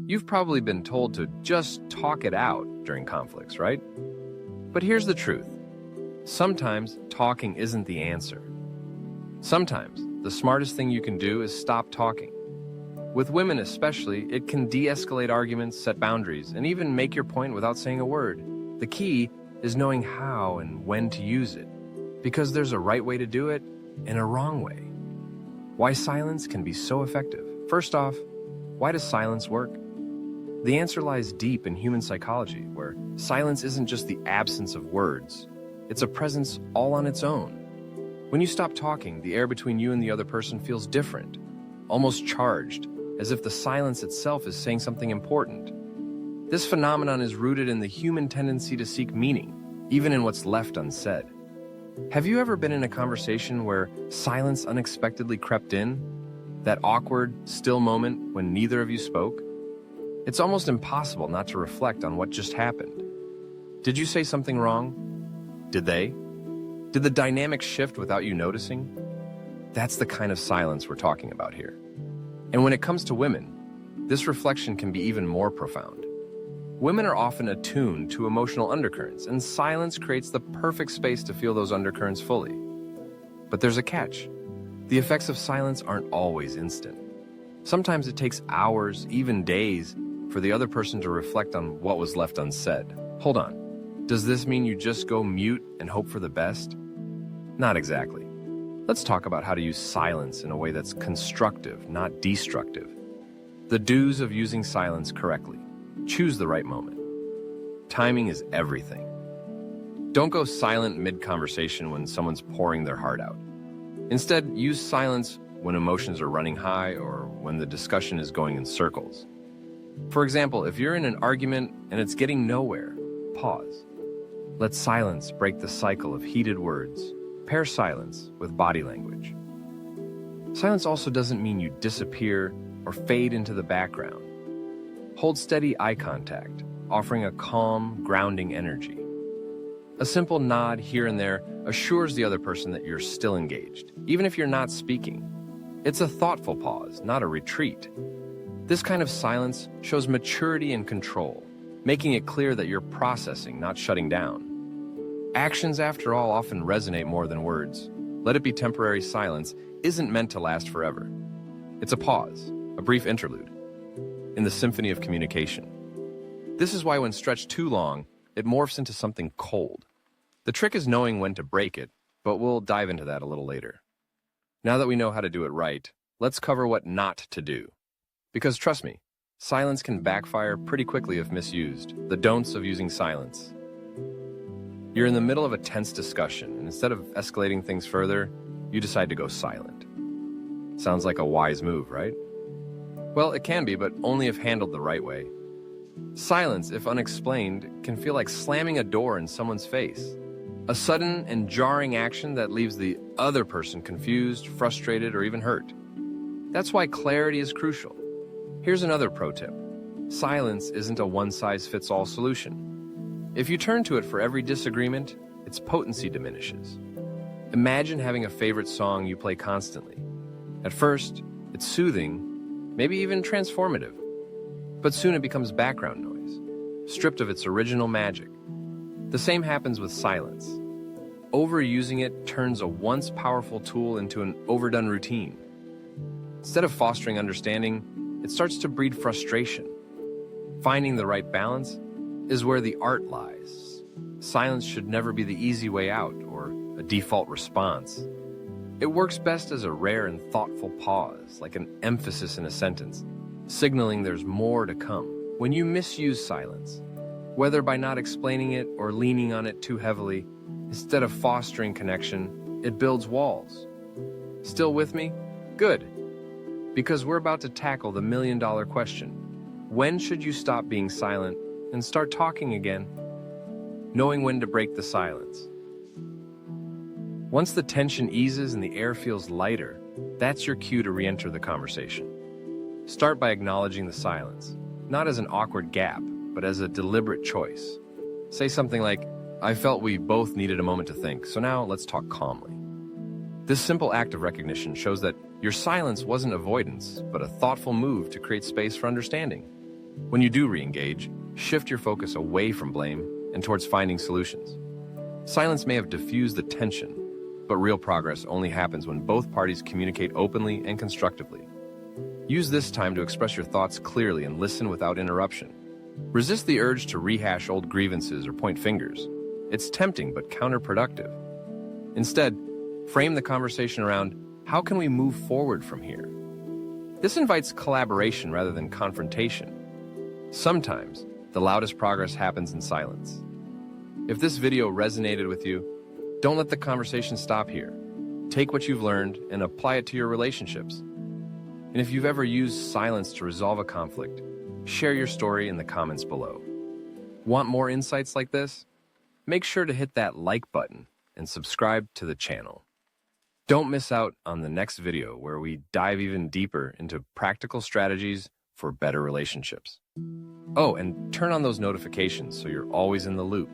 You've probably been told to just talk it out during conflicts, right? But here's the truth. Sometimes talking isn't the answer. Sometimes the smartest thing you can do is stop talking. With women especially, it can de-escalate arguments, set boundaries, and even make your point without saying a word. The key is knowing how and when to use it, because there's a right way to do it and a wrong way. Why silence can be so effective. First off, why does silence work? The answer lies deep in human psychology, where silence isn't just the absence of words. It's a presence all on its own. When you stop talking, the air between you and the other person feels different, almost charged, as if the silence itself is saying something important. This phenomenon is rooted in the human tendency to seek meaning, even in what's left unsaid. Have you ever been in a conversation where silence unexpectedly crept in? That awkward, still moment when neither of you spoke? It's almost impossible not to reflect on what just happened. Did you say something wrong? Did they? Did the dynamic shift without you noticing? That's the kind of silence we're talking about here. And when it comes to women, this reflection can be even more profound. Women are often attuned to emotional undercurrents, and silence creates the perfect space to feel those undercurrents fully. But there's a catch. The effects of silence aren't always instant. Sometimes it takes hours, even days, for the other person to reflect on what was left unsaid. Hold on. Does this mean you just go mute and hope for the best? Not exactly. Let's talk about how to use silence in a way that's constructive, not destructive. The do's of using silence correctly. Choose the right moment. Timing is everything. Don't go silent mid-conversation when someone's pouring their heart out. Instead, use silence when emotions are running high or when the discussion is going in circles. For example, if you're in an argument and it's getting nowhere, pause. Let silence break the cycle of heated words. Pair silence with body language. Silence also doesn't mean you disappear or fade into the background. Hold steady eye contact, offering a calm, grounding energy. A simple nod here and there assures the other person that you're still engaged, even if you're not speaking. It's a thoughtful pause, not a retreat. This kind of silence shows maturity and control, making it clear that you're processing, not shutting down. Actions, after all, often resonate more than words. Let it be temporary silence isn't meant to last forever. It's a pause, a brief interlude, in the symphony of communication. This is why when stretched too long, it morphs into something cold. The trick is knowing when to break it, but we'll dive into that a little later. Now that we know how to do it right, let's cover what not to do. Because trust me, silence can backfire pretty quickly if misused. The don'ts of using silence. You're in the middle of a tense discussion, and instead of escalating things further, you decide to go silent. Sounds like a wise move, right? Well, it can be, but only if handled the right way. Silence, if unexplained, can feel like slamming a door in someone's face. A sudden and jarring action that leaves the other person confused, frustrated, or even hurt. That's why clarity is crucial. Here's another pro tip. Silence isn't a one-size-fits-all solution. If you turn to it for every disagreement, its potency diminishes. Imagine having a favorite song you play constantly. At first, it's soothing, maybe even transformative. But soon it becomes background noise, stripped of its original magic. The same happens with silence. Overusing it turns a once powerful tool into an overdone routine. Instead of fostering understanding, it starts to breed frustration. Finding the right balance is where the art lies. Silence should never be the easy way out or a default response. It works best as a rare and thoughtful pause, like an emphasis in a sentence, signaling there's more to come. When you misuse silence, whether by not explaining it or leaning on it too heavily, instead of fostering connection, it builds walls. Still with me? Good. Because we're about to tackle the million-dollar question. When should you stop being silent and start talking again? Knowing when to break the silence. Once the tension eases and the air feels lighter, that's your cue to re-enter the conversation. Start by acknowledging the silence, not as an awkward gap, but as a deliberate choice. Say something like, I felt we both needed a moment to think, so now let's talk calmly. This simple act of recognition shows that your silence wasn't avoidance, but a thoughtful move to create space for understanding. When you do re-engage, shift your focus away from blame and towards finding solutions. Silence may have diffused the tension, but real progress only happens when both parties communicate openly and constructively. Use this time to express your thoughts clearly and listen without interruption. Resist the urge to rehash old grievances or point fingers. It's tempting but counterproductive. Instead, frame the conversation around, how can we move forward from here? This invites collaboration rather than confrontation. Sometimes, the loudest progress happens in silence. If this video resonated with you, don't let the conversation stop here. Take what you've learned and apply it to your relationships. And if you've ever used silence to resolve a conflict, share your story in the comments below. Want more insights like this? Make sure to hit that like button and subscribe to the channel. Don't miss out on the next video where we dive even deeper into practical strategies for better relationships. Oh, and turn on those notifications so you're always in the loop.